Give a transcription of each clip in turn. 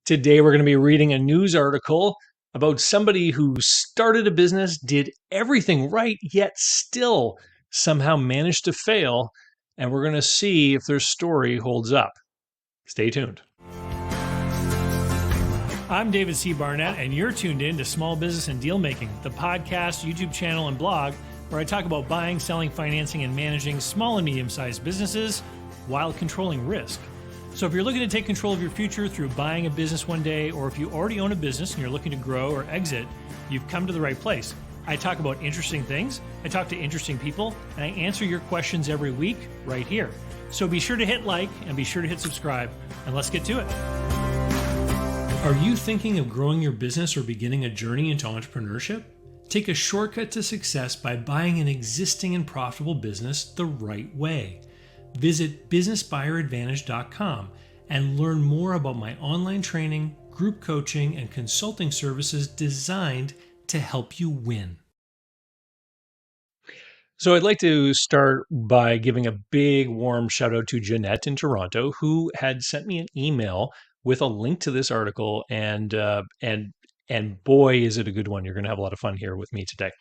Today, we're going to be reading a news article about somebody who started a business, did everything right, yet still somehow managed to fail. And we're going to see if their story holds up. Stay tuned. I'm David C. Barnett, and you're tuned in to Small Business and Deal Making, the podcast, YouTube channel, and blog where I talk about buying, selling, financing, and managing small and medium-sized businesses while controlling risk. So if you're looking to take control of your future through buying a business one day, or if you already own a business and you're looking to grow or exit, you've come to the right place. I talk about interesting things, I talk to interesting people, and I answer your questions every week right here. So be sure to hit like and be sure to hit subscribe, and let's get to it. Are you thinking of growing your business or beginning a journey into entrepreneurship? Take a shortcut to success by buying an existing and profitable business the right way. Visit businessbuyeradvantage.com and learn more about my online training, group coaching, and consulting services designed to help you win. So I'd like to start by giving a big warm shout out to Jeanette in Toronto, who had sent me an email with a link to this article, and boy, is it a good one! You're going to have a lot of fun here with me today.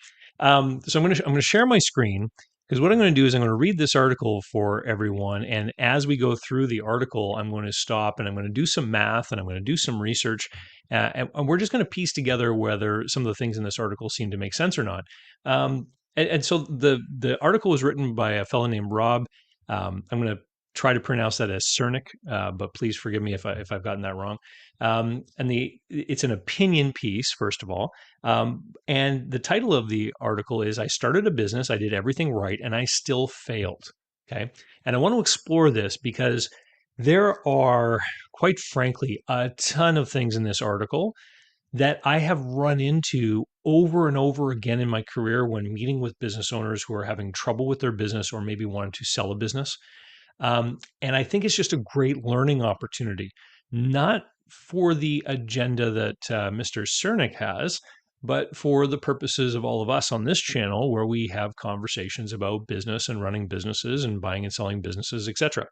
So I'm going to share my screen. Because what I'm going to do is I'm going to read this article for everyone. And as we go through the article, I'm going to stop and I'm going to do some math and I'm going to do some research. And we're just going to piece together whether some of the things in this article seem to make sense or not. And so the article was written by a fellow named Rob. I'm going to try to pronounce that as Cernick, but please forgive me if I've gotten that wrong. It's an opinion piece, first of all. And the title of the article is I started a business, I did everything right, and I still failed. Okay. And I want to explore this because there are, quite frankly, a ton of things in this article that I have run into over and over again in my career when meeting with business owners who are having trouble with their business or maybe wanting to sell a business. And I think it's just a great learning opportunity, not for the agenda that Mr. Cernick has, but for the purposes of all of us on this channel, where we have conversations about business and running businesses and buying and selling businesses, etc.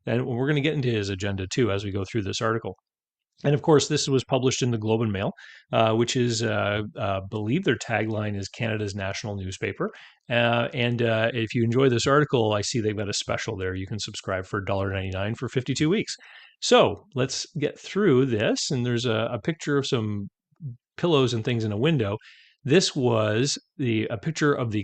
And we're going to get into his agenda too as we go through this article. And of course, this was published in the Globe and Mail, which is, believe their tagline is Canada's national newspaper. And if you enjoy this article, I see they've got a special there. You can subscribe for $1.99 for 52 weeks. So let's get through this. And there's a picture of some pillows and things in a window. This was a picture of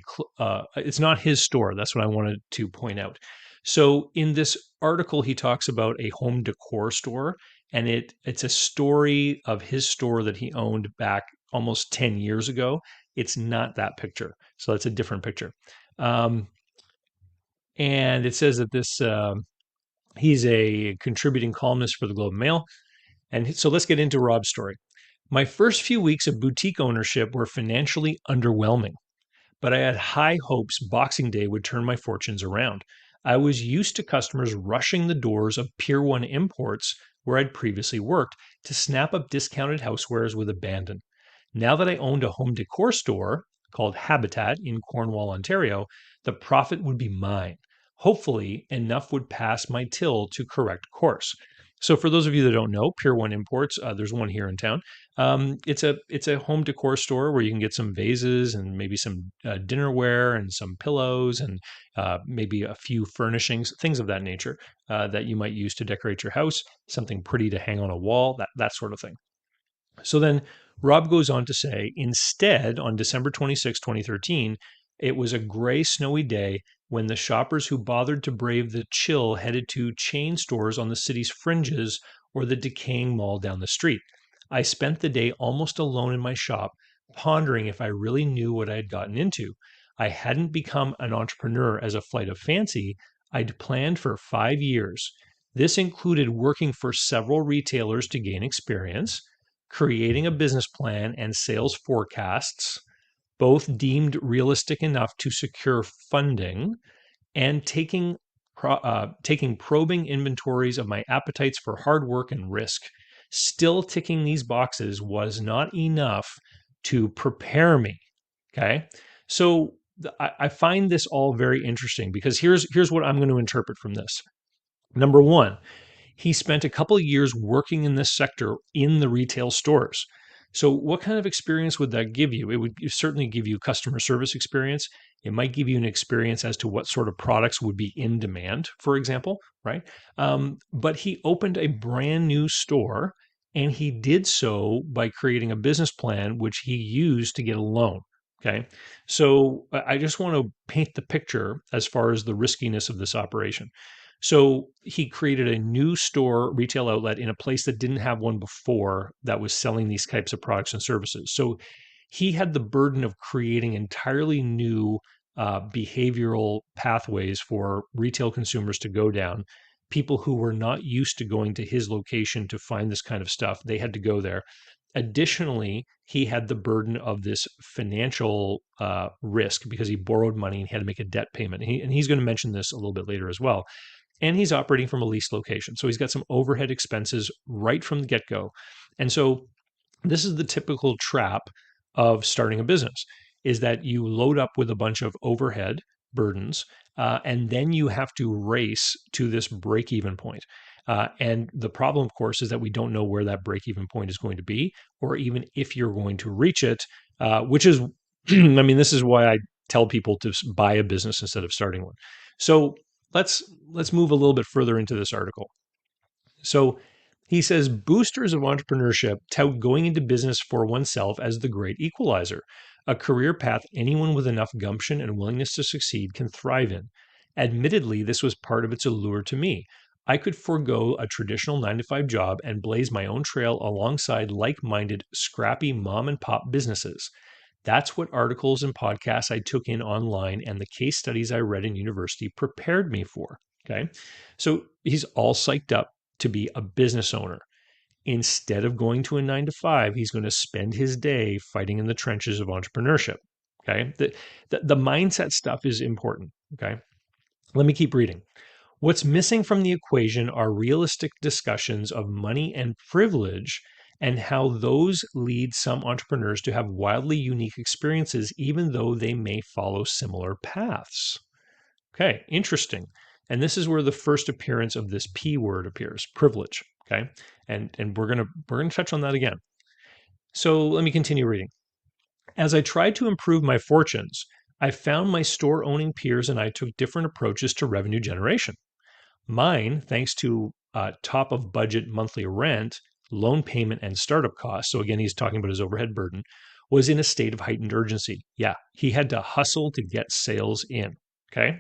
it's not his store. That's what I wanted to point out. So in this article, he talks about a home decor store, and it's a story of his store that he owned back almost 10 years ago. It's not that picture. So that's a different picture. And it says that he's a contributing columnist for the Globe and Mail. And so let's get into Rob's story. My first few weeks of boutique ownership were financially underwhelming, but I had high hopes Boxing Day would turn my fortunes around. I was used to customers rushing the doors of Pier 1 Imports, where I'd previously worked, to snap up discounted housewares with abandon. Now that I owned a home decor store called Habitat in Cornwall, Ontario, the profit would be mine. Hopefully, enough would pass my till to correct course. So for those of you that don't know, Pier 1 Imports, there's one here in town. It's a home decor store where you can get some vases and maybe some dinnerware and some pillows and maybe a few furnishings, things of that nature that you might use to decorate your house, something pretty to hang on a wall, that sort of thing. So then Rob goes on to say, instead, on December 26, 2013, it was a gray, snowy day when the shoppers who bothered to brave the chill headed to chain stores on the city's fringes or the decaying mall down the street. I spent the day almost alone in my shop, pondering if I really knew what I had gotten into. I hadn't become an entrepreneur as a flight of fancy. I'd planned for 5 years. This included working for several retailers to gain experience, creating a business plan and sales forecasts, both deemed realistic enough to secure funding, and taking probing inventories of my appetites for hard work and risk. Still ticking these boxes was not enough to prepare me. Okay. So I find this all very interesting because here's what I'm going to interpret from this. Number one, He spent a couple of years working in this sector in the retail stores. So, what kind of experience would that give you? It would certainly give you customer service experience. It might give you an experience as to what sort of products would be in demand, for example, right? But he opened a brand new store, and he did so by creating a business plan, which he used to get a loan. Okay. So, I just want to paint the picture as far as the riskiness of this operation. So he created a new store retail outlet in a place that didn't have one before that was selling these types of products and services. So he had the burden of creating entirely new behavioral pathways for retail consumers to go down. People who were not used to going to his location to find this kind of stuff, they had to go there. Additionally, he had the burden of this financial risk because he borrowed money and he had to make a debt payment. And he's going to mention this a little bit later as well, and he's operating from a leased location. So he's got some overhead expenses right from the get go. And so this is the typical trap of starting a business, is that you load up with a bunch of overhead burdens, and then you have to race to this break even point. And the problem, of course, is that we don't know where that break even point is going to be, or even if you're going to reach it, which is, I mean, this is why I tell people to buy a business instead of starting one. So let's move a little bit further into this article. So he says boosters of entrepreneurship tout going into business for oneself as the great equalizer, a career path anyone with enough gumption and willingness to succeed can thrive in. Admittedly, this was part of its allure to me. I could forego a traditional 9 to 5 job and blaze my own trail alongside like minded, scrappy mom and pop businesses. That's what articles and podcasts I took in online and the case studies I read in university prepared me for. Okay. So he's all psyched up to be a business owner. Instead of going to a 9 to 5, he's going to spend his day fighting in the trenches of entrepreneurship. Okay. The mindset stuff is important. Okay. Let me keep reading. What's missing from the equation are realistic discussions of money and privilege and how those lead some entrepreneurs to have wildly unique experiences, even though they may follow similar paths. Okay, interesting. And this is where the first appearance of this P word appears, privilege. Okay, and we're gonna touch on that again. So let me continue reading. As I tried to improve my fortunes, I found my store owning peers and I took different approaches to revenue generation. Mine, thanks to top of budget monthly rent, loan payment, and startup costs. So, again, he's talking about his overhead burden, was in a state of heightened urgency. Yeah, he had to hustle to get sales in. Okay.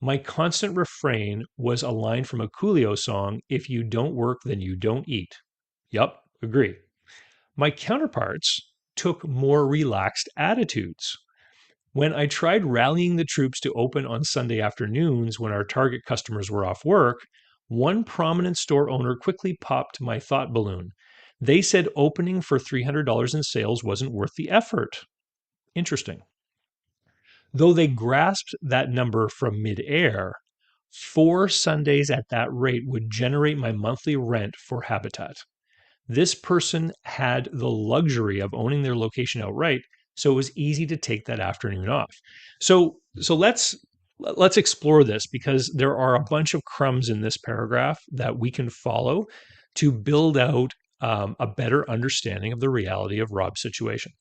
My constant refrain was a line from a Coolio song: if you don't work, then you don't eat. Yup, agree. My counterparts took more relaxed attitudes. When I tried rallying the troops to open on Sunday afternoons when our target customers were off work, one prominent store owner quickly popped my thought balloon. They said opening for $300 in sales wasn't worth the effort. Interesting. Though they grasped that number from midair, 4 Sundays at that rate would generate my monthly rent for Habitat. This person had the luxury of owning their location outright, so it was easy to take that afternoon off. So let's explore this, because there are a bunch of crumbs in this paragraph that we can follow to build out a better understanding of the reality of Rob's situation.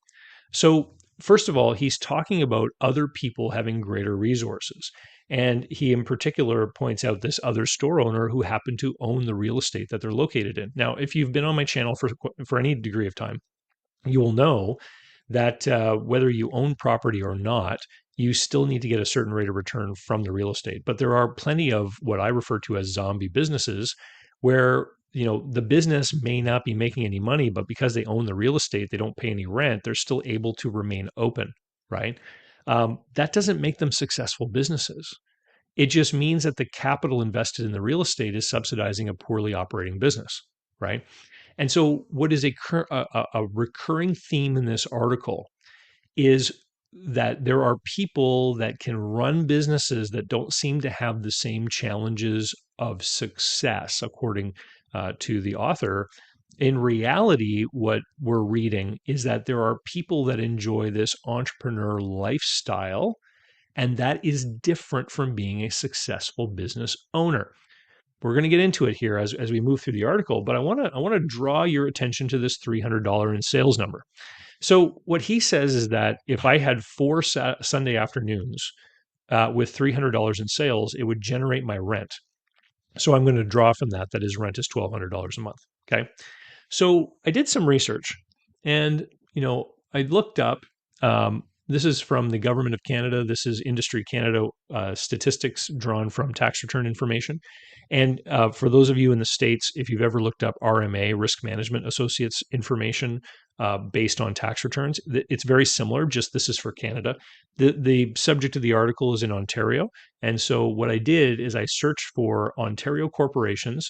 So first of all, he's talking about other people having greater resources. And he, in particular, points out this other store owner who happened to own the real estate that they're located in. Now, if you've been on my channel for any degree of time, you will know that whether you own property or not, you still need to get a certain rate of return from the real estate. But there are plenty of what I refer to as zombie businesses where the business may not be making any money, but because they own the real estate, they don't pay any rent, they're still able to remain open, right? That doesn't make them successful businesses. It just means that the capital invested in the real estate is subsidizing a poorly operating business, right? And so, what is a recurring theme in this article is that there are people that can run businesses that don't seem to have the same challenges of success, according to the author. In reality, what we're reading is that there are people that enjoy this entrepreneur lifestyle, and that is different from being a successful business owner. we're going to get into it here as we move through the article, but I want to draw your attention to this $300 in sales number. So what he says is that if I had four Sunday afternoons with $300 in sales, it would generate my rent. So I'm going to draw from that his rent is $1,200 a month. Okay. So I did some research, and I looked up. This is from the Government of Canada. This is Industry Canada statistics drawn from tax return information. And for those of you in the States, if you've ever looked up RMA, Risk Management Associates information based on tax returns, it's very similar, just this is for Canada. The subject of the article is in Ontario. And so what I did is I searched for Ontario corporations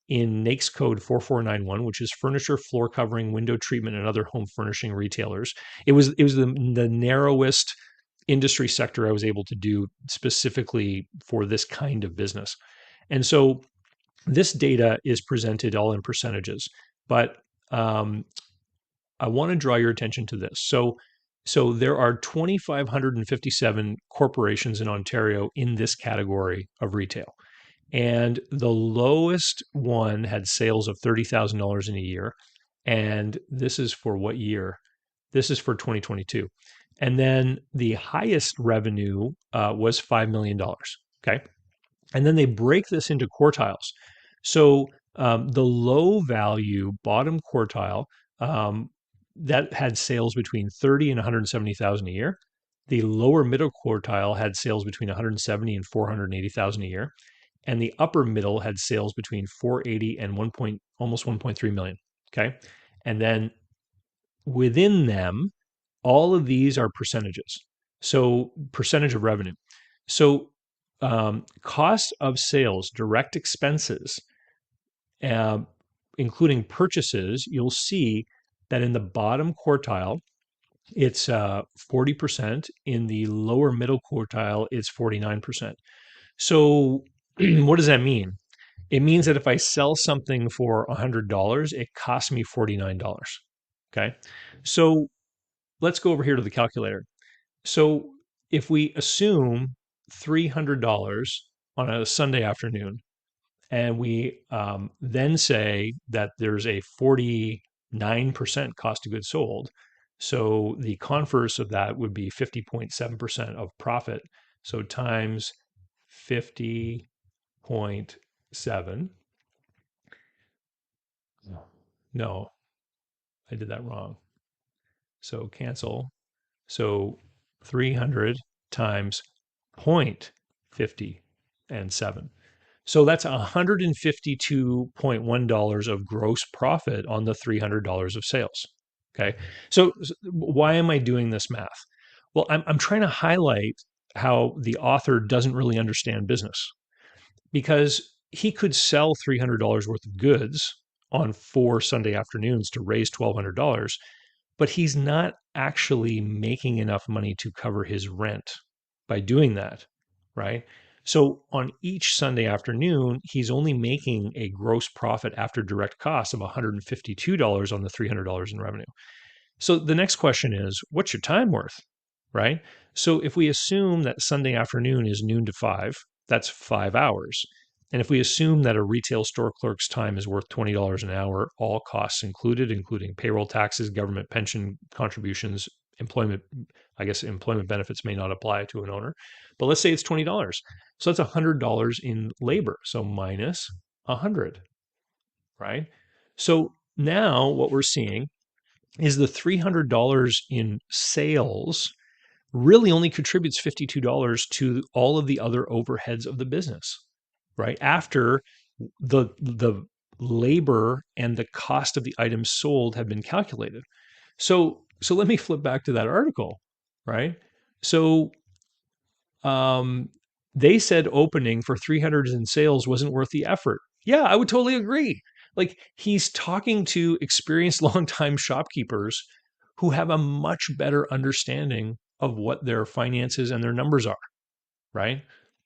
in NAICS code 4491, which is furniture, floor covering, window treatment, and other home furnishing retailers. It was the narrowest industry sector I was able to do specifically for this kind of business. And so this data is presented all in percentages, but I want to draw your attention to this. So there are 2,557 corporations in Ontario in this category of retail. And the lowest one had sales of $30,000 in a year. And this is for what year? This is for 2022. And then the highest revenue was $5 million. Okay. And then they break this into quartiles. So the low value bottom quartile that had sales between 30 and 170,000 a year. The lower middle quartile had sales between 170 and 480,000 a year, and the upper middle had sales between 480 and almost 1.3 million. Okay, and then within them, all of these are percentages. So percentage of revenue. So cost of sales, direct expenses, uh, including purchases, you'll see that in the bottom quartile, it's 40%. In the lower middle quartile, it's 49%. So what does that mean? It means that if I sell something for $100, it costs me $49. Okay. So let's go over here to the calculator. So if we assume $300 on a Sunday afternoon, and we then say that there's a 49% cost of goods sold, so the converse of that would be 50.7% of profit. So times 50.7. No, I did that wrong. So cancel. So 300 times 0.50 and 7. So that's $152.1 of gross profit on the $300 of sales. Okay. So why am I doing this math? Well, I'm trying to highlight how the author doesn't really understand business, because he could sell $300 worth of goods on 4 Sunday afternoons to raise $1,200, but he's not actually making enough money to cover his rent by doing that, right? So on each Sunday afternoon, he's only making a gross profit after direct costs of $152 on the $300 in revenue. So the next question is, what's your time worth, right? So if we assume that Sunday afternoon is noon to 5, that's 5 hours. And if we assume that a retail store clerk's time is worth $20 an hour, all costs included, including payroll taxes, government pension contributions, employment benefits may not apply to an owner, but let's say it's $20. So that's $100 in labor. So minus 100, right? So now what we're seeing is the $300 in sales really only contributes $52 to all of the other overheads of the business, right? After the labor and the cost of the items sold have been calculated. So let me flip back to that article, right? So they said opening for 300 in sales wasn't worth the effort. Yeah, I would totally agree. Like, he's talking to experienced longtime shopkeepers who have a much better understanding of what their finances and their numbers are, right?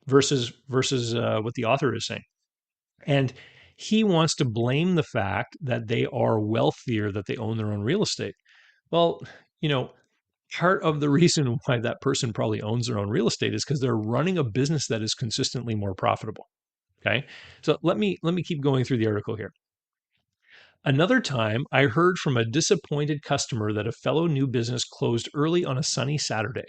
Versus what the author is saying. And he wants to blame the fact that they are wealthier, that they own their own real estate. Well, you know, part of the reason why that person probably owns their own real estate is because they're running a business that is consistently more profitable. Okay. So let me keep going through the article here. Another time, I heard from a disappointed customer that a fellow new business closed early on a sunny Saturday.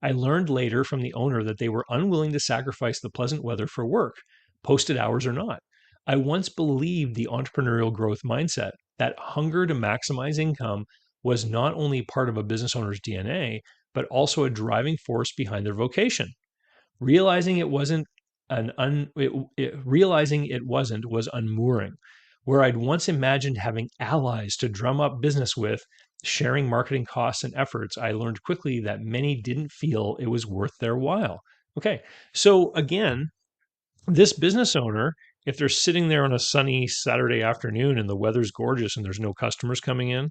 I learned later from the owner that they were unwilling to sacrifice the pleasant weather for work, posted hours or not. I once believed the entrepreneurial growth mindset, that hunger to maximize income, was not only part of a business owner's DNA, but also a driving force behind their vocation. Realizing it wasn't realizing it wasn't was unmooring. Where I'd once imagined having allies to drum up business with, sharing marketing costs and efforts, I learned quickly that many didn't feel it was worth their while. Okay, so again, this business owner, if they're sitting there on a sunny Saturday afternoon and the weather's gorgeous and there's no customers coming in,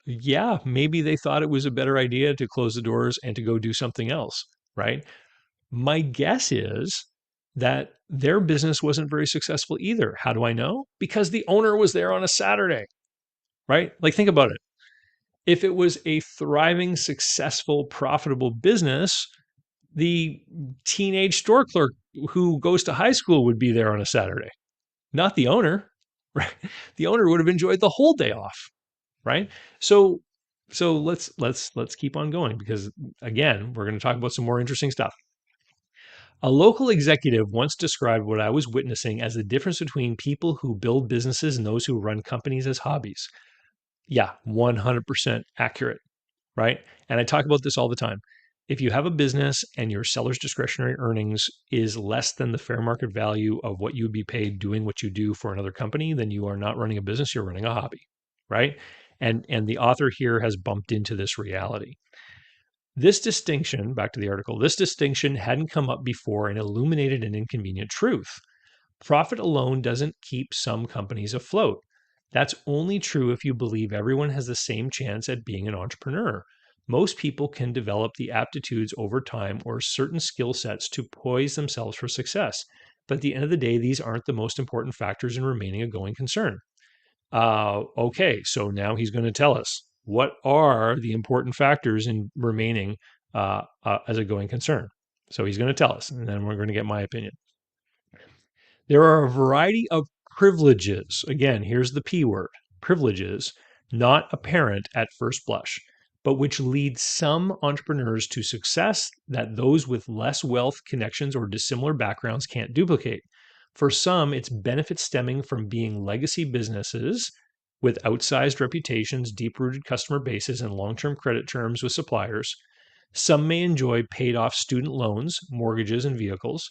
yeah, maybe they thought it was a better idea to close the doors and to go do something else, right? My guess is that their business wasn't very successful either. How do I know? Because the owner was there on a Saturday, right? Like, think about it. If it was a thriving, successful, profitable business, the teenage store clerk who goes to high school would be there on a Saturday, not the owner, right? The owner would have enjoyed the whole day off, right? So let's keep on going, because again, we're going to talk about some more interesting stuff. A local executive once described what I was witnessing as the difference between people who build businesses and those who run companies as hobbies. Yeah, 100% accurate, right? And I talk about this all the time. If you have a business and your seller's discretionary earnings is less than the fair market value of what you would be paid doing what you do for another company, then you are not running a business, you're running a hobby, right? And the author here has bumped into this reality. This distinction, back to the article, this distinction hadn't come up before and illuminated an inconvenient truth. Profit alone doesn't keep some companies afloat. That's only true if you believe everyone has the same chance at being an entrepreneur. Most people can develop the aptitudes over time or certain skill sets to poise themselves for success. But at the end of the day, these aren't the most important factors in remaining a going concern. Okay, so now he's going to tell us what are the important factors in remaining as a going concern. So he's going to tell us, and then we're going to get my opinion. There are a variety of privileges. Again, here's the P word, privileges, not apparent at first blush, but which lead some entrepreneurs to success that those with less wealth, connections, or dissimilar backgrounds can't duplicate. For some, it's benefits stemming from being legacy businesses with outsized reputations, deep rooted customer bases, and long term credit terms with suppliers. Some may enjoy paid off student loans, mortgages, and vehicles.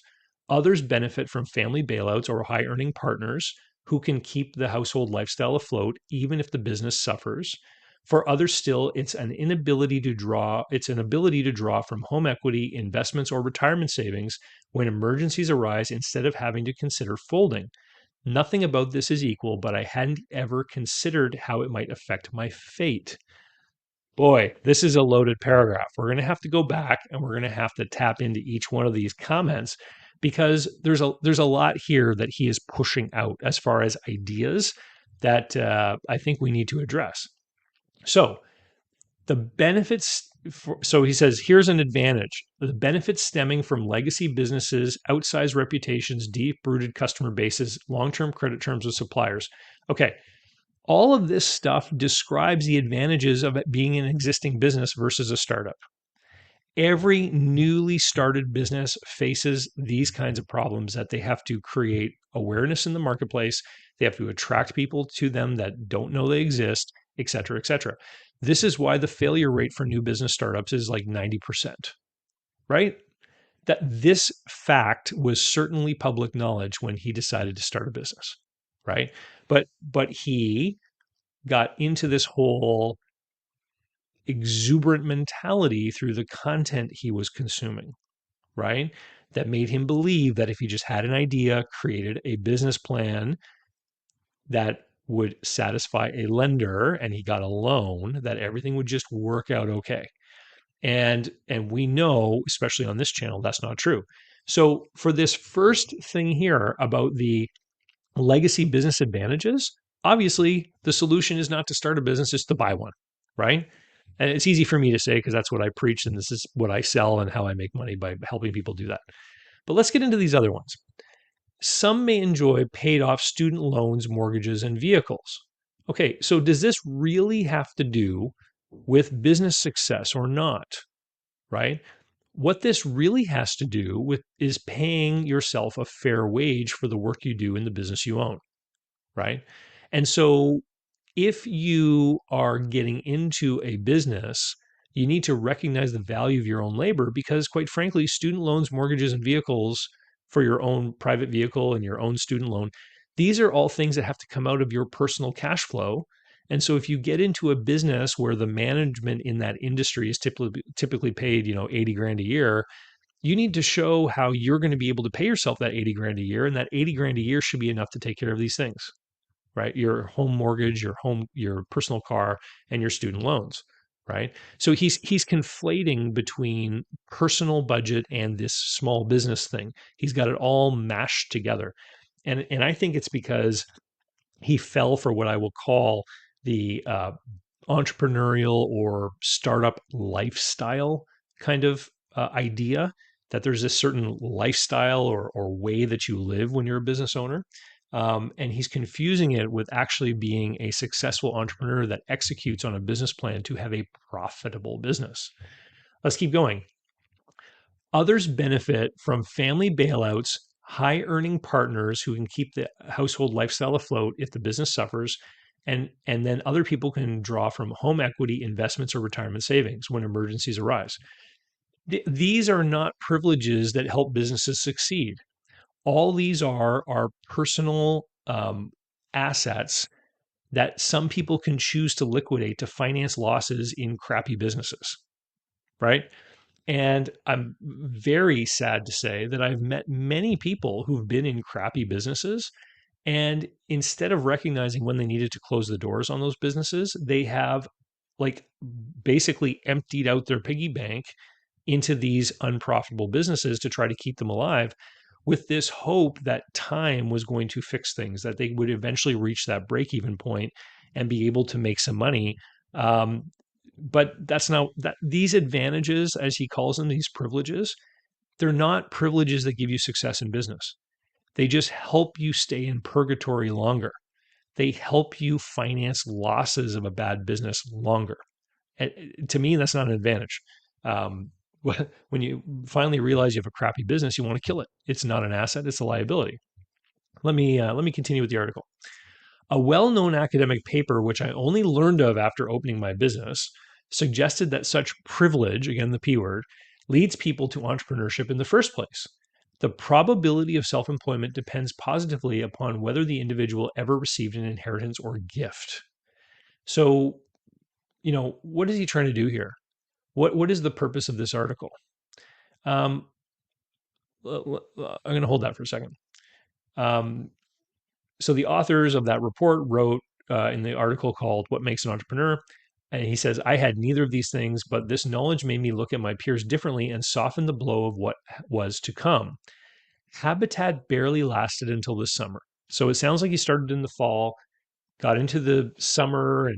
Others benefit from family bailouts or high earning partners who can keep the household lifestyle afloat even if the business suffers. For others still, it's an ability to draw from home equity, investments, or retirement savings when emergencies arise instead of having to consider folding. Nothing about this is equal, but I hadn't ever considered how it might affect my fate. Boy, this is a loaded paragraph. We're going to have to go back and we're going to have to tap into each one of these comments, because there's a lot here that he is pushing out as far as ideas that I think we need to address. So the benefits so he says, here's an advantage. The benefits stemming from legacy businesses, outsized reputations, deep rooted customer bases, long term credit terms with suppliers. Okay, all of this stuff describes the advantages of it being an existing business versus a startup. Every newly started business faces these kinds of problems, that they have to create awareness in the marketplace. They have to attract people to them that don't know they exist, et cetera, et cetera. This is why the failure rate for new business startups is like 90%, right? That this fact was certainly public knowledge when he decided to start a business, right? But he got into this whole exuberant mentality through the content he was consuming, right? That made him believe that if he just had an idea, created a business plan that would satisfy a lender, and he got a loan, that everything would just work out okay. And we know, especially on this channel, that's not true. So for this first thing here about the legacy business advantages, obviously the solution is not to start a business, it's to buy one, right? And it's easy for me to say because that's what I preach and this is what I sell and how I make money by helping people do that. But let's get into these other ones. Some may enjoy paid off student loans, mortgages, and vehicles. Okay, so does this really have to do with business success or not? Right? What this really has to do with is paying yourself a fair wage for the work you do in the business you own, right? And so if you are getting into a business, you need to recognize the value of your own labor because, quite frankly, student loans, mortgages, and vehicles for your own private vehicle and your own student loan, these are all things that have to come out of your personal cash flow. And so if you get into a business where the management in that industry is typically paid, 80 grand a year, you need to show how you're going to be able to pay yourself that 80 grand a year. And that 80 grand a year should be enough to take care of these things, right? Your home mortgage, your personal car, and your student loans, right? So he's conflating between personal budget and this small business thing. He's got it all mashed together. And I think it's because he fell for what I will call the entrepreneurial or startup lifestyle kind of idea, that there's a certain lifestyle or way that you live when you're a business owner. And he's confusing it with actually being a successful entrepreneur that executes on a business plan to have a profitable business. Let's keep going. Others benefit from family bailouts, high earning partners who can keep the household lifestyle afloat if the business suffers. And then other people can draw from home equity, investments, or retirement savings when emergencies arise. These are not privileges that help businesses succeed. All these are personal assets that some people can choose to liquidate to finance losses in crappy businesses, right? And I'm very sad to say that I've met many people who've been in crappy businesses. And instead of recognizing when they needed to close the doors on those businesses, they have like basically emptied out their piggy bank into these unprofitable businesses to try to keep them alive with this hope that time was going to fix things, that they would eventually reach that break even point and be able to make some money. But that's not that these advantages, as he calls them, these privileges, they're not privileges that give you success in business. They just help you stay in purgatory longer. They help you finance losses of a bad business longer. And to me, that's not an advantage. Um, when you finally realize you have a crappy business, you want to kill it. It's not an asset; it's a liability. Let me continue with the article. A well-known academic paper, which I only learned of after opening my business, suggested that such privilege, again the P word, leads people to entrepreneurship in the first place. The probability of self-employment depends positively upon whether the individual ever received an inheritance or gift. So, what is he trying to do here? What is the purpose of this article? Um, I'm going to hold that for a second. Um, so the authors of that report wrote in the article called "What Makes an Entrepreneur," and he says, "I had neither of these things, but this knowledge made me look at my peers differently and soften the blow of what was to come." Habitat barely lasted until this summer. So it sounds like he started in the fall, got into the summer,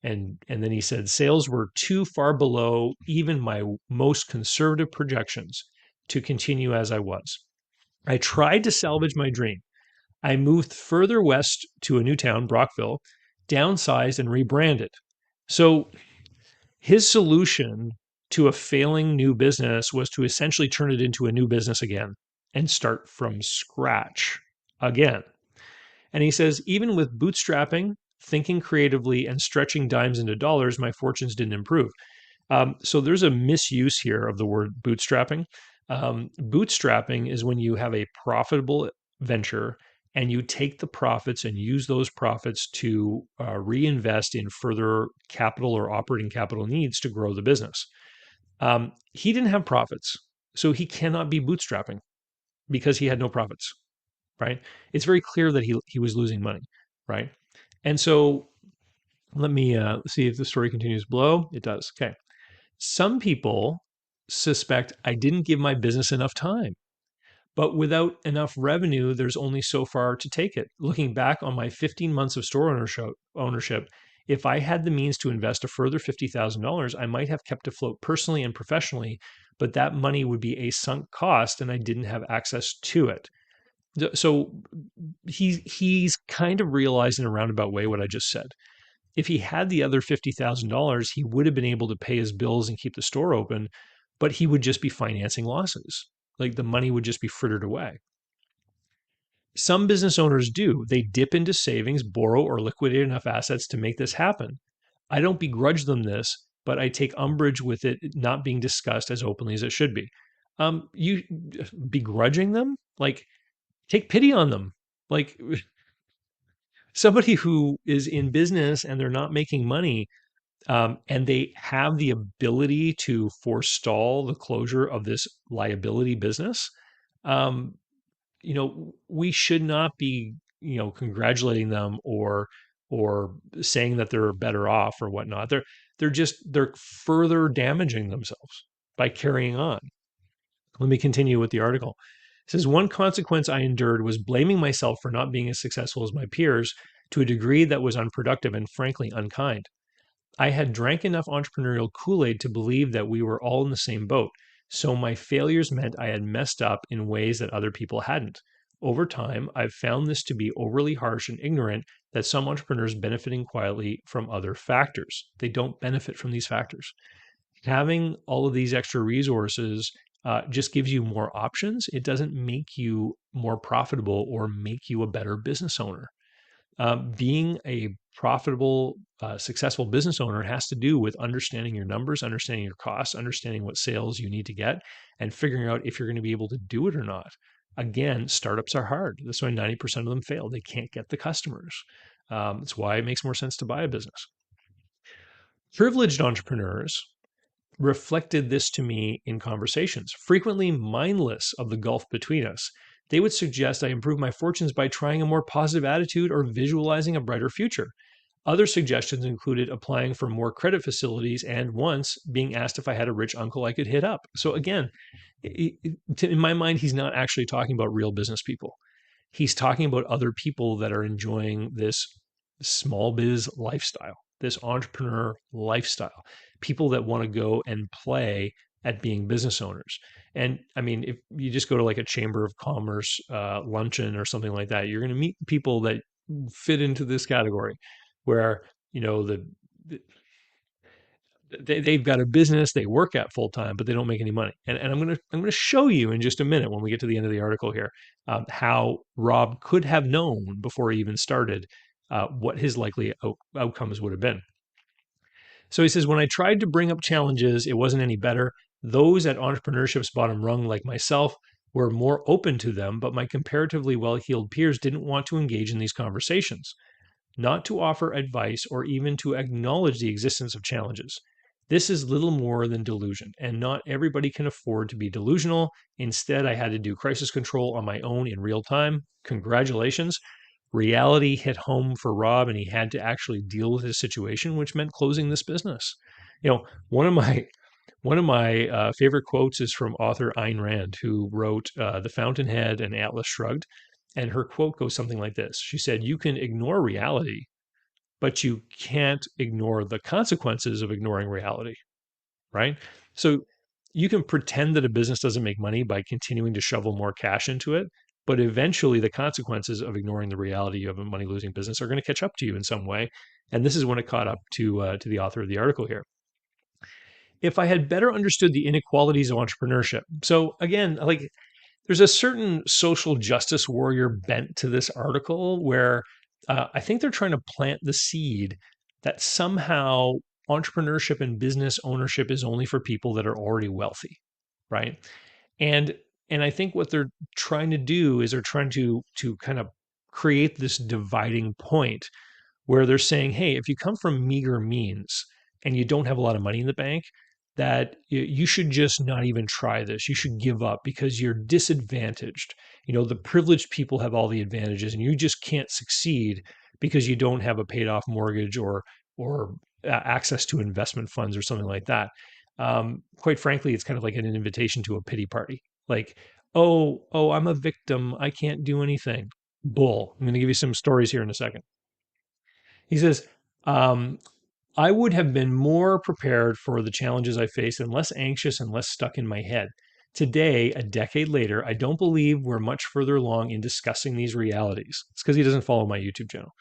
and then he said sales were too far below even my most conservative projections to continue as I was. I tried to salvage my dream. I moved further west to a new town, Brockville, downsized and rebranded. So his solution to a failing new business was to essentially turn it into a new business again and start from scratch again. And he says, even with bootstrapping, thinking creatively, and stretching dimes into dollars, my fortunes didn't improve. So there's a misuse here of the word bootstrapping. Bootstrapping is when you have a profitable venture and you take the profits and use those profits to reinvest in further capital or operating capital needs to grow the business. He didn't have profits, so he cannot be bootstrapping because he had no profits, right? It's very clear that he was losing money, right? And so let me see if the story continues below. It does. Okay. Some people suspect I didn't give my business enough time, but without enough revenue, there's only so far to take it. Looking back on my 15 months of store ownership, if I had the means to invest a further $50,000, I might have kept afloat personally and professionally, but that money would be a sunk cost and I didn't have access to it. So he's kind of realized in a roundabout way what I just said. If he had the other $50,000, he would have been able to pay his bills and keep the store open, but he would just be financing losses. Like the money would just be frittered away. Some business owners do. They dip into savings, borrow, or liquidate enough assets to make this happen. I don't begrudge them this, but I take umbrage with it not being discussed as openly as it should be. You begrudging them? Like, take pity on them. Like, somebody who is in business and they're not making money, and they have the ability to forestall the closure of this liability business, um, we should not be, congratulating them or saying that they're better off or whatnot. They're further damaging themselves by carrying on. Let me continue with the article. It says one consequence I endured was blaming myself for not being as successful as my peers to a degree that was unproductive and frankly unkind. I had drank enough entrepreneurial Kool-Aid to believe that we were all in the same boat. So my failures meant I had messed up in ways that other people hadn't. Over time, I've found this to be overly harsh and ignorant that some entrepreneurs benefiting quietly from other factors. They don't benefit from these factors. Having all of these extra resources just gives you more options. It doesn't make you more profitable or make you a better business owner. Being a profitable, successful business owner has to do with understanding your numbers, understanding your costs, understanding what sales you need to get, and figuring out if you're going to be able to do it or not. Again, startups are hard. That's why 90% of them fail. They can't get the customers. That's why it makes more sense to buy a business. Privileged entrepreneurs reflected this to me in conversations, frequently mindless of the gulf between us. They would suggest I improve my fortunes by trying a more positive attitude or visualizing a brighter future. Other suggestions included applying for more credit facilities and once being asked if I had a rich uncle I could hit up. So, again, in my mind, he's not actually talking about real business people. He's talking about other people that are enjoying this small biz lifestyle, this entrepreneur lifestyle, people that want to go and play at being business owners. And I mean, if you just go to like a chamber of commerce luncheon or something like that, you're going to meet people that fit into this category where, you know, they've got a business they work at full time, but they don't make any money. And I'm gonna show you in just a minute when we get to the end of the article here how Rob could have known before he even started what his likely outcomes would have been. So he says, when I tried to bring up challenges, it wasn't any better. Those at entrepreneurship's bottom rung, like myself, were more open to them, but my comparatively well-heeled peers didn't want to engage in these conversations, not to offer advice or even to acknowledge the existence of challenges. This is little more than delusion, and not everybody can afford to be delusional. Instead, I had to do crisis control on my own in real time. Congratulations. Reality hit home for Rob, and he had to actually deal with his situation, which meant closing this business. You know, one of my favorite quotes is from author Ayn Rand, who wrote The Fountainhead and Atlas Shrugged. And her quote goes something like this. She said, "You can ignore reality, but you can't ignore the consequences of ignoring reality," right? So you can pretend that a business doesn't make money by continuing to shovel more cash into it, but eventually the consequences of ignoring the reality of a money losing business are going to catch up to you in some way. And this is when it caught up to the author of the article here. If I had better understood the inequalities of entrepreneurship. So again, like there's a certain social justice warrior bent to this article where I think they're trying to plant the seed that somehow entrepreneurship and business ownership is only for people that are already wealthy, right? And and I think what they're trying to do is they're trying to kind of create this dividing point where they're saying, hey, if you come from meager means and you don't have a lot of money in the bank, that you should just not even try this. You should give up because you're disadvantaged. You know, the privileged people have all the advantages and you just can't succeed because you don't have a paid off mortgage or access to investment funds or something like that. Quite frankly, it's kind of like an invitation to a pity party. Like, oh, I'm a victim. I can't do anything. Bull. I'm going to give you some stories here in a second. He says, um, I would have been more prepared for the challenges I faced and less anxious and less stuck in my head. Today, a decade later, I don't believe we're much further along in discussing these realities. It's because he doesn't follow my YouTube channel.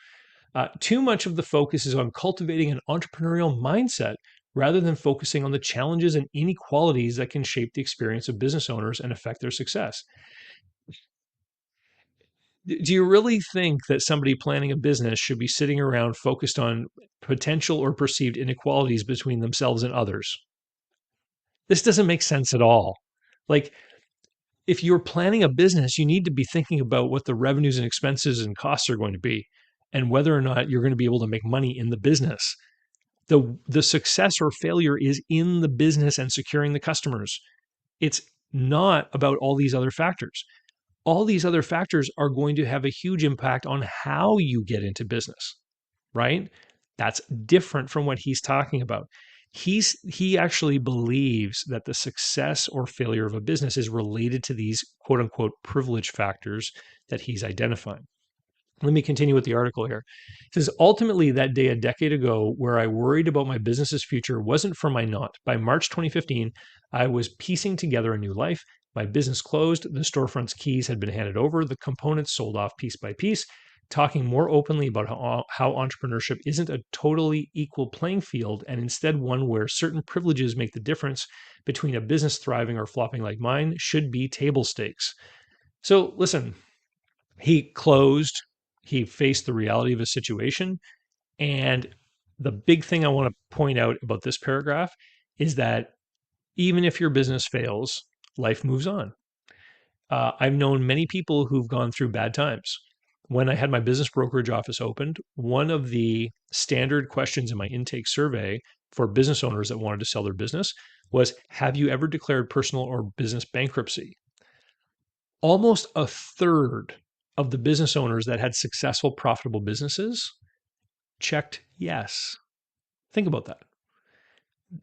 Too much of the focus is on cultivating an entrepreneurial mindset rather than focusing on the challenges and inequalities that can shape the experience of business owners and affect their success. Do you really think that somebody planning a business should be sitting around focused on potential or perceived inequalities between themselves and others? This doesn't make sense at all. Like, if you're planning a business, you need to be thinking about what the revenues and expenses and costs are going to be and whether or not you're going to be able to make money in the business. The success or failure is in the business and securing the customers. It's not about all these other factors. All these other factors are going to have a huge impact on how you get into business, right? That's different from what he's talking about. He actually believes that the success or failure of a business is related to these quote unquote privilege factors that he's identifying. Let me continue with the article here. It says, ultimately, that day a decade ago, where I worried about my business's future wasn't for my naught. By March 2015, I was piecing together a new life. My business closed, the storefront's keys had been handed over, the components sold off piece by piece, talking more openly about how entrepreneurship isn't a totally equal playing field and instead one where certain privileges make the difference between a business thriving or flopping like mine should be table stakes. So listen, he closed, he faced the reality of his situation. And the big thing I want to point out about this paragraph is that even if your business fails, life moves on. I've known many people who've gone through bad times. When I had my business brokerage office opened, one of the standard questions in my intake survey for business owners that wanted to sell their business was, have you ever declared personal or business bankruptcy? Almost a third of the business owners that had successful, profitable businesses checked yes. Think about that.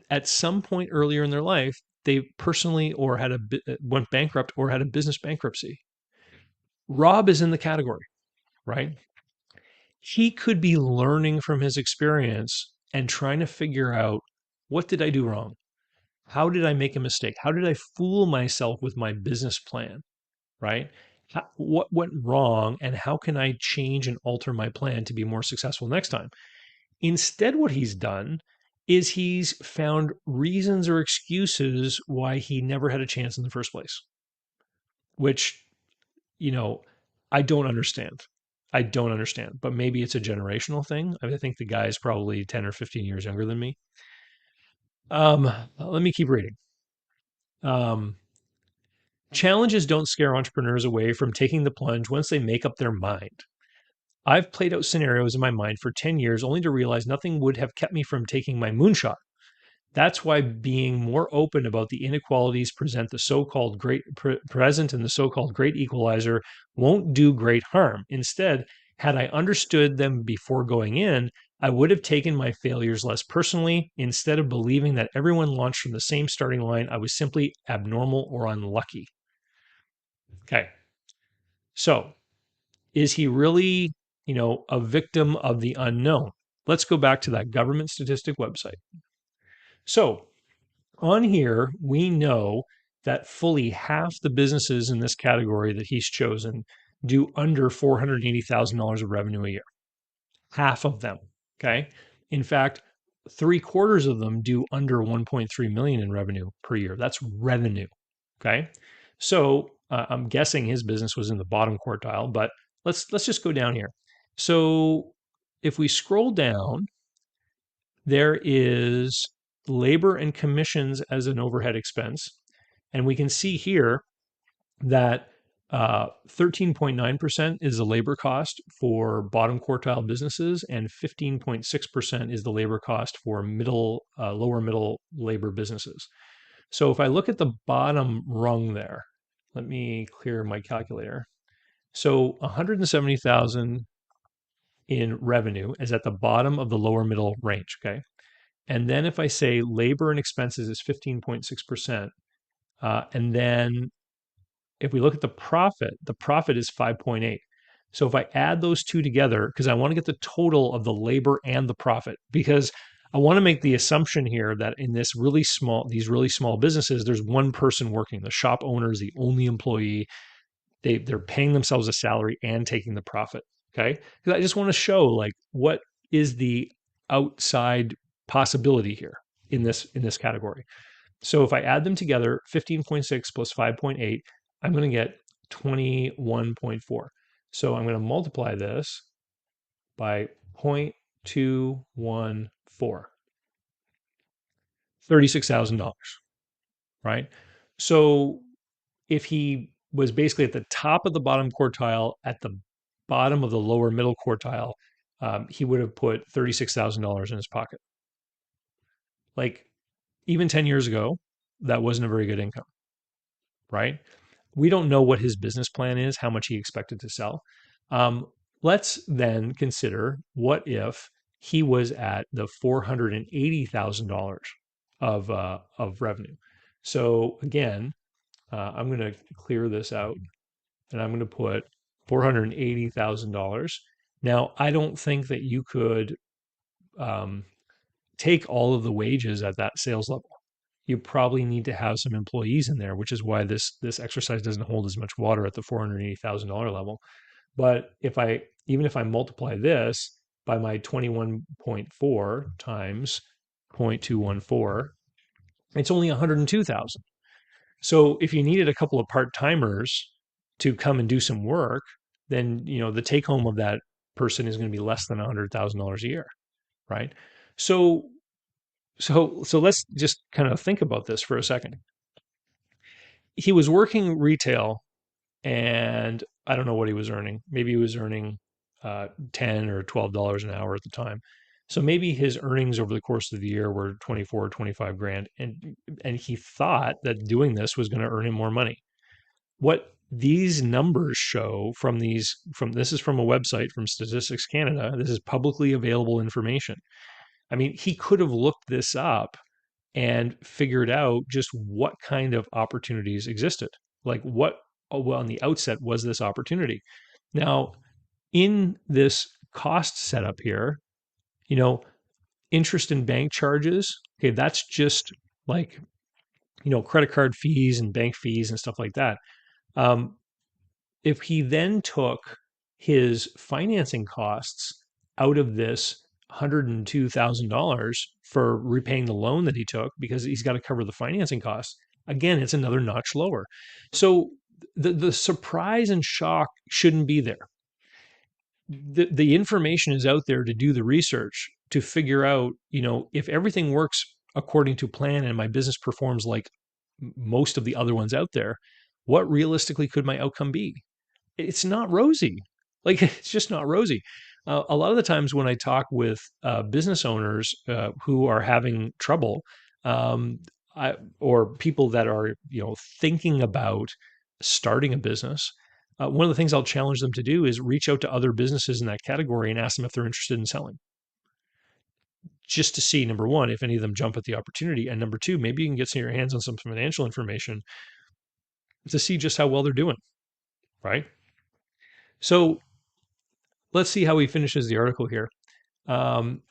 At some point earlier in their life, they personally or went bankrupt or had a business bankruptcy. Rob is in the category, right? He could be learning from his experience and trying to figure out, what did I do wrong? How did I make a mistake? How did I fool myself with my business plan? Right? What went wrong and how can I change and alter my plan to be more successful next time? Instead, what he's done is he's found reasons or excuses why he never had a chance in the first place, which, you know, I don't understand. I don't understand, but maybe it's a generational thing. I think the guy is probably 10 or 15 years younger than me. Let me keep reading. Um, Challenges don't scare entrepreneurs away from taking the plunge once they make up their mind. I've played out scenarios in my mind for 10 years only to realize nothing would have kept me from taking my moonshot. That's why being more open about the inequalities present in the so-called great equalizer won't do great harm. Instead, had I understood them before going in, I would have taken my failures less personally. Instead of believing that everyone launched from the same starting line, I was simply abnormal or unlucky. Okay. So, is he really, a victim of the unknown? Let's go back to that government statistic website. So, on here, we know that fully half the businesses in this category that he's chosen do under $480,000 of revenue a year. Half of them. Okay. In fact, 3/4 of them do under 1.3 million in revenue per year. That's revenue. Okay. So I'm guessing his business was in the bottom quartile, but let's just go down here. So if we scroll down, there is labor and commissions as an overhead expense. And we can see here that 13.9% is the labor cost for bottom quartile businesses, and 15.6% is the labor cost for lower middle labor businesses. So if I look at the bottom rung there, let me clear my calculator. So 170,000 in revenue is at the bottom of the lower middle range, okay? And then if I say labor and expenses is 15.6%, and then if we look at the profit is 5.8. So if I add those two together, because I want to get the total of the labor and the profit, because I want to make the assumption here that in these really small businesses, there's one person working. The shop owner is the only employee. They're paying themselves a salary and taking the profit. Okay, because I just want to show like what is the outside possibility here in this category. So if I add them together, 15.6 plus 5.8, I'm going to get 21.4. So I'm going to multiply this by 0.214, $36,000, right? So if he was basically at the top of the bottom quartile, at the bottom of the lower middle quartile, he would have put $36,000 in his pocket. Like even 10 years ago, that wasn't a very good income, right? We don't know what his business plan is, how much he expected to sell. Um, let's then consider what if he was at the $480,000 of revenue. So again, I'm going to clear this out and I'm going to put $480,000. Now, I don't think that you could um, take all of the wages at that sales level. You probably need to have some employees in there, which is why this exercise doesn't hold as much water at the $480,000 level. But even if I multiply this by my 21.4 times 0.214, it's only 102,000. So if you needed a couple of part-timers to come and do some work, then the take home of that person is going to be less than $100,000 a year, right? So so let's just kind of think about this for a second. He was working retail, and I don't know what he was earning. Maybe he was earning $10 or $12 an hour at the time. So maybe his earnings over the course of the year were 24 or 25 grand. And he thought that doing this was going to earn him more money. What these numbers show this is from a website from Statistics Canada. This is publicly available information. I mean, he could have looked this up and figured out just what kind of opportunities existed. Like well, on the outset was this opportunity. Now, in this cost setup here, you know, interest and bank charges, okay, that's just like, credit card fees and bank fees and stuff like that. Um, if he then took his financing costs out of this $102,000 for repaying the loan that he took because he's got to cover the financing costs, again, it's another notch lower. So the surprise and shock shouldn't be there. The information is out there to do the research to figure out, if everything works according to plan and my business performs like most of the other ones out there, what realistically could my outcome be? It's not rosy. Like it's just not rosy. A lot of the times when I talk with business owners who are having trouble, um, or people that are thinking about starting a business, one of the things I'll challenge them to do is reach out to other businesses in that category and ask them if they're interested in selling, just to see, number one, if any of them jump at the opportunity, and number two, maybe you can get your hands on some financial information to see just how well they're doing, right? So let's see how he finishes the article here. Um,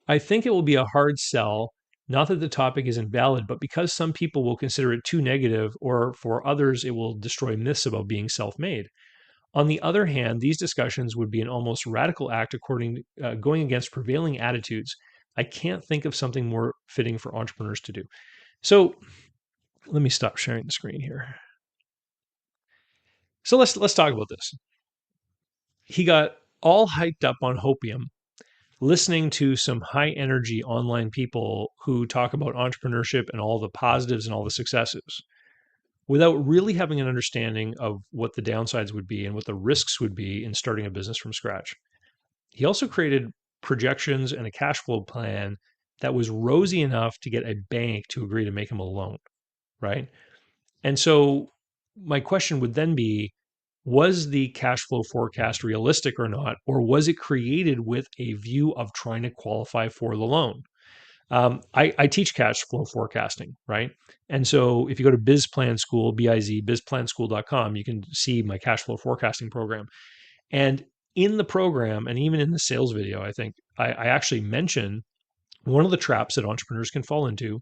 I think it will be a hard sell, not that the topic is invalid, but because some people will consider it too negative, or for others, it will destroy myths about being self made. On the other hand, these discussions would be an almost radical act going against prevailing attitudes. I can't think of something more fitting for entrepreneurs to do. So let me stop sharing the screen here. So let's talk about this. He got all hyped up on hopium, listening to some high energy online people who talk about entrepreneurship and all the positives and all the successes without really having an understanding of what the downsides would be and what the risks would be in starting a business from scratch. He also created projections and a cash flow plan that was rosy enough to get a bank to agree to make him a loan, right? And so my question would then be, was the cash flow forecast realistic or not? Or was it created with a view of trying to qualify for the loan? I teach cash flow forecasting, right? And so if you go to BizPlan School, B-I-Z, bizplanschool.com, you can see my cash flow forecasting program. And in the program, and even in the sales video, I think I actually mention One of the traps that entrepreneurs can fall into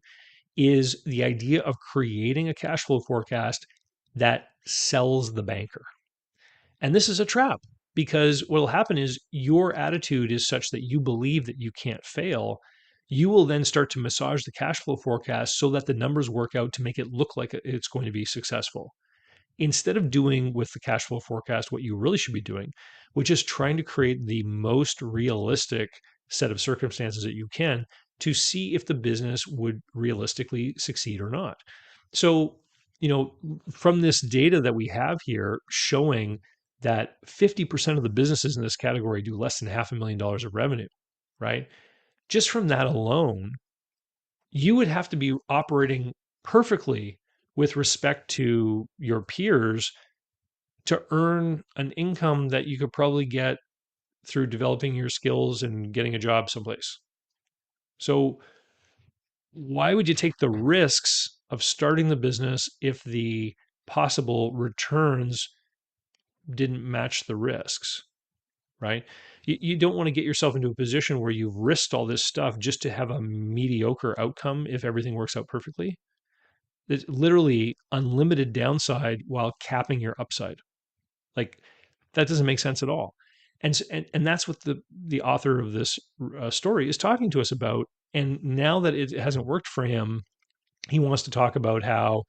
is the idea of creating a cash flow forecast that sells the banker. And this is a trap because what will happen is your attitude is such that you believe that you can't fail. You will then start to massage the cash flow forecast so that the numbers work out to make it look like it's going to be successful. Instead of doing with the cash flow forecast what you really should be doing, which is trying to create the most realistic set of circumstances that you can to see if the business would realistically succeed or not. So, from this data that we have here showing that 50% of the businesses in this category do less than $500,000 of revenue, right? Just from that alone, you would have to be operating perfectly with respect to your peers to earn an income that you could probably get through developing your skills and getting a job someplace. So, why would you take the risks of starting the business if the possible returns didn't match the risks, right? You don't want to get yourself into a position where you've risked all this stuff just to have a mediocre outcome if everything works out perfectly. It's literally unlimited downside while capping your upside. Like that doesn't make sense at all. And that's what the author of this story is talking to us about. And now that it hasn't worked for him, he wants to talk about how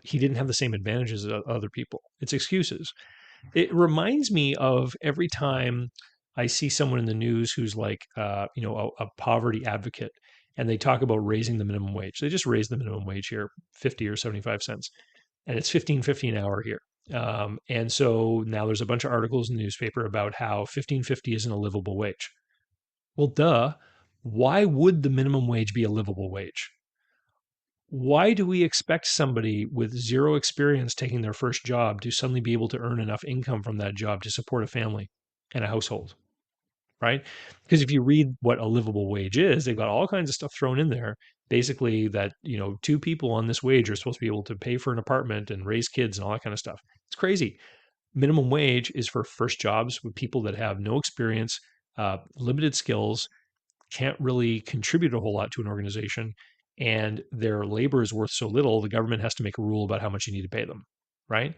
he didn't have the same advantages as other people. It's excuses. It reminds me of every time I see someone in the news who's like, a poverty advocate, and they talk about raising the minimum wage. They just raised the minimum wage here, 50 or 75 cents, and it's 15.50 an hour here. And so now there's a bunch of articles in the newspaper about how 15.50 isn't a livable wage. Well, duh. Why would the minimum wage be a livable wage? Why do we expect somebody with zero experience taking their first job to suddenly be able to earn enough income from that job to support a family and a household? Right? Because if you read what a livable wage is, they've got all kinds of stuff thrown in there. Basically, that two people on this wage are supposed to be able to pay for an apartment and raise kids and all that kind of stuff. It's crazy. Minimum wage is for first jobs with people that have no experience, limited skills, can't really contribute a whole lot to an organization, and their labor is worth so little, the government has to make a rule about how much you need to pay them, right?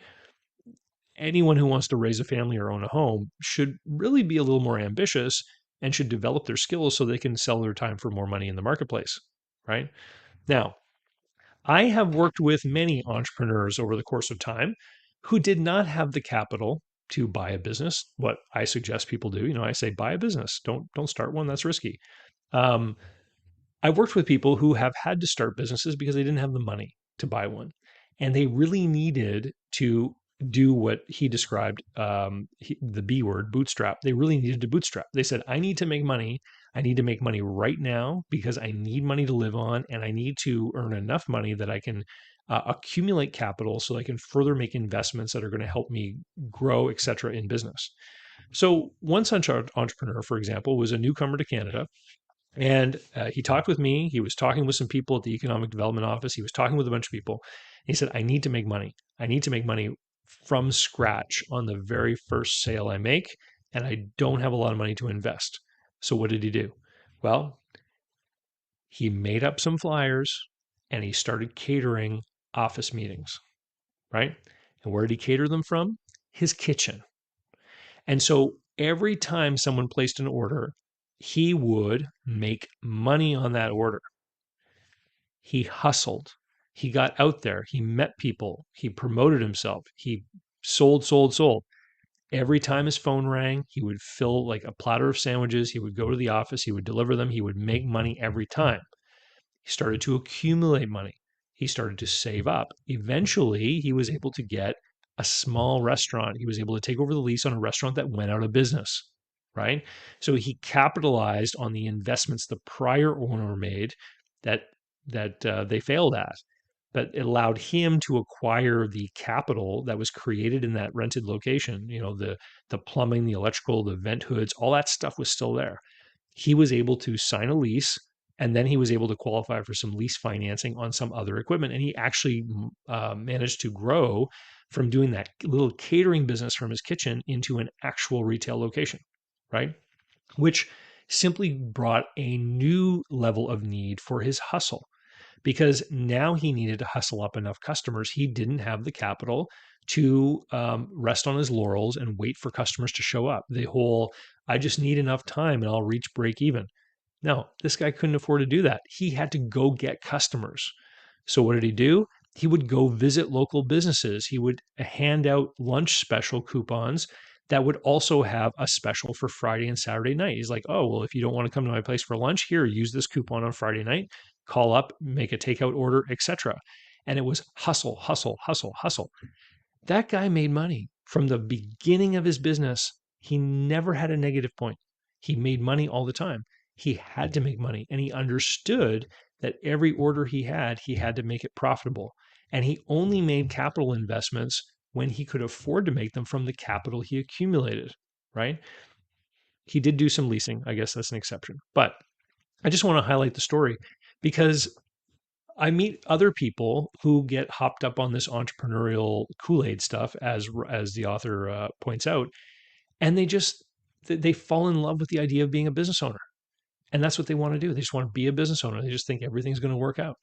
Anyone who wants to raise a family or own a home should really be a little more ambitious and should develop their skills so they can sell their time for more money in the marketplace, right? Now, I have worked with many entrepreneurs over the course of time who did not have the capital to buy a business. What I suggest people do, I say buy a business. Don't start one. That's risky. Um, I've worked with people who have had to start businesses because they didn't have the money to buy one. And they really needed to do what he described, the B word, bootstrap. They really needed to bootstrap. They said, I need to make money. I need to make money right now because I need money to live on and I need to earn enough money that I can accumulate capital so I can further make investments that are going to help me grow, et cetera, in business. So one such entrepreneur, for example, was a newcomer to Canada, and he talked with me. He was talking with some people at the economic development office. He was talking with a bunch of people. He said, I need to make money. I need to make money from scratch on the very first sale I make. And I don't have a lot of money to invest. So what did he do? Well, he made up some flyers and he started catering office meetings, right? And where did he cater them from? His kitchen. And so every time someone placed an order, he would make money on that order. He hustled. He got out there. He met people. He promoted himself. He sold, sold, sold. Every time his phone rang, he would fill like a platter of sandwiches. He would go to the office. He would deliver them. He would make money every time. He started to accumulate money. He started to save up. Eventually, he was able to get a small restaurant. He was able to take over the lease on a restaurant that went out of business, right? So he capitalized on the investments the prior owner made that they failed at. But it allowed him to acquire the capital that was created in that rented location. The plumbing, the electrical, the vent hoods, all that stuff was still there. He was able to sign a lease and then he was able to qualify for some lease financing on some other equipment. And he actually managed to grow from doing that little catering business from his kitchen into an actual retail location, right? Which simply brought a new level of need for his hustle, because now he needed to hustle up enough customers. He didn't have the capital to rest on his laurels and wait for customers to show up. The whole, I just need enough time and I'll reach break even. No, this guy couldn't afford to do that. He had to go get customers. So what did he do? He would go visit local businesses. He would hand out lunch special coupons that would also have a special for Friday and Saturday night. He's like, oh, well, if you don't want to come to my place for lunch, here, use this coupon on Friday night, call up, make a takeout order, etc. And it was hustle, hustle, hustle, hustle. That guy made money from the beginning of his business. He never had a negative point. He made money all the time. He had to make money, and he understood that every order he had to make it profitable. And he only made capital investments when he could afford to make them from the capital he accumulated, right? He did do some leasing. I guess that's an exception. But I just want to highlight the story because I meet other people who get hopped up on this entrepreneurial Kool-Aid stuff, as the author points out, and they fall in love with the idea of being a business owner, and that's what they want to do. They just want to be a business owner. They just think everything's going to work out.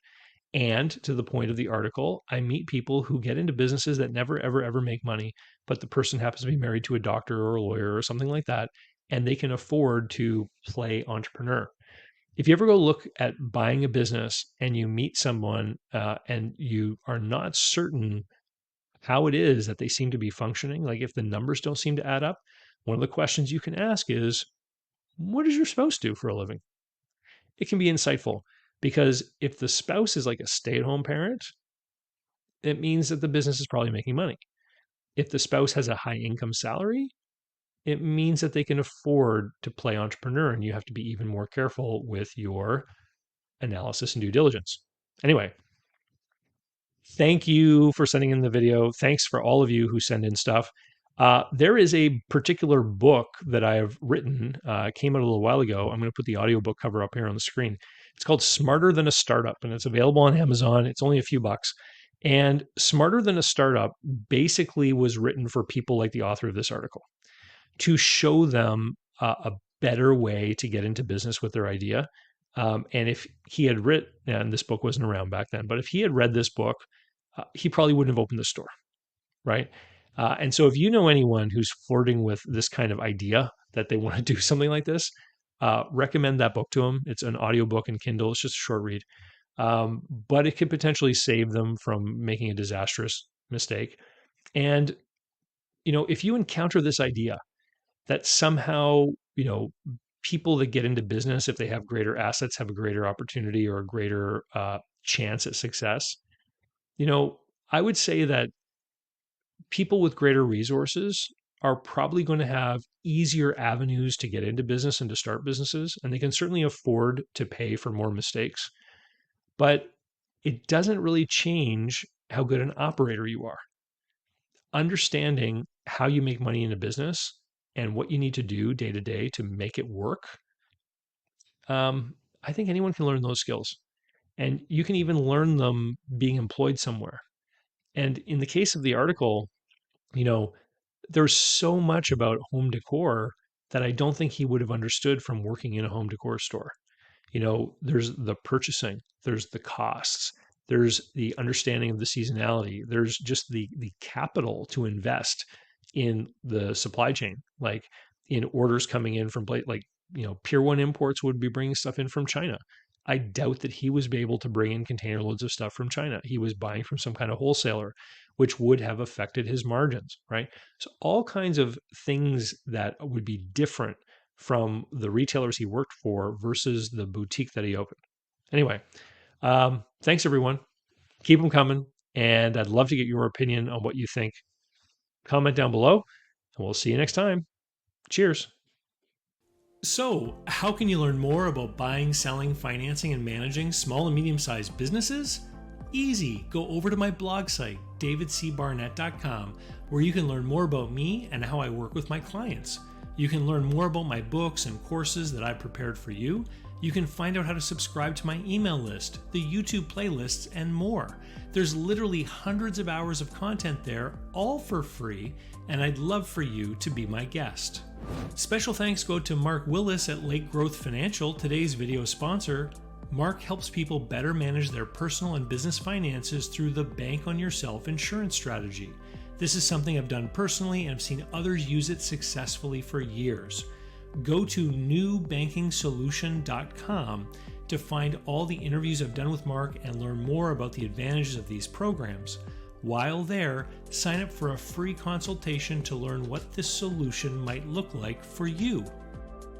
And to the point of the article, I meet people who get into businesses that never, ever, ever make money, but the person happens to be married to a doctor or a lawyer or something like that, and they can afford to play entrepreneur. If you ever go look at buying a business and you meet someone and you are not certain how it is that they seem to be functioning, like if the numbers don't seem to add up, one of the questions you can ask is, what does your spouse do for a living? It can be insightful, because if the spouse is like a stay-at-home parent, it means that the business is probably making money. If the spouse has a high income salary, it means that they can afford to play entrepreneur, and you have to be even more careful with your analysis and due diligence. Anyway, thank you for sending in the video. Thanks for all of you who send in stuff. There is a particular book that I have written, came out a little while ago. I'm going to put the audiobook cover up here on the screen. It's called Smarter Than a Startup, and it's available on Amazon. It's only a few bucks. And Smarter Than a Startup basically was written for people like the author of this article, to show them a better way to get into business with their idea. And if he had written, and this book wasn't around back then, but if he had read this book, he probably wouldn't have opened the store, right? And so if you know anyone who's flirting with this kind of idea that they want to do something like this, recommend that book to them. It's an audiobook and Kindle. It's just a short read. But it could potentially save them from making a disastrous mistake. And, if you encounter this idea that somehow, people that get into business, if they have greater assets, have a greater opportunity or a greater chance at success, I would say that people with greater resources are probably going to have easier avenues to get into business and to start businesses, and they can certainly afford to pay for more mistakes. But it doesn't really change how good an operator you are. Understanding how you make money in a business and what you need to do day to day to make it work, I think anyone can learn those skills. And you can even learn them being employed somewhere. And in the case of the article, there's so much about home decor that I don't think he would have understood from working in a home decor store. There's the purchasing, there's the costs, there's the understanding of the seasonality, there's just the capital to invest in the supply chain, like in orders coming in from Pier 1 Imports would be bringing stuff in from China. I doubt that he was able to bring in container loads of stuff from China. He was buying from some kind of wholesaler, which would have affected his margins, right? So all kinds of things that would be different from the retailers he worked for versus the boutique that he opened. Anyway, thanks everyone. Keep them coming. And I'd love to get your opinion on what you think. Comment down below, and we'll see you next time. Cheers. So, how can you learn more about buying, selling, financing, and managing small and medium-sized businesses? Easy. Go over to my blog site, davidcbarnett.com, where you can learn more about me and how I work with my clients. You can learn more about my books and courses that I've prepared for you. You can find out how to subscribe to my email list, the YouTube playlists, and more. There's literally hundreds of hours of content there, all for free, and I'd love for you to be my guest. Special thanks go to Mark Willis at Lake Growth Financial, today's video sponsor. Mark helps people better manage their personal and business finances through the Bank on Yourself insurance strategy. This is something I've done personally and I've seen others use it successfully for years. Go to newbankingsolution.com to find all the interviews I've done with Mark and learn more about the advantages of these programs. While there, sign up for a free consultation to learn what this solution might look like for you.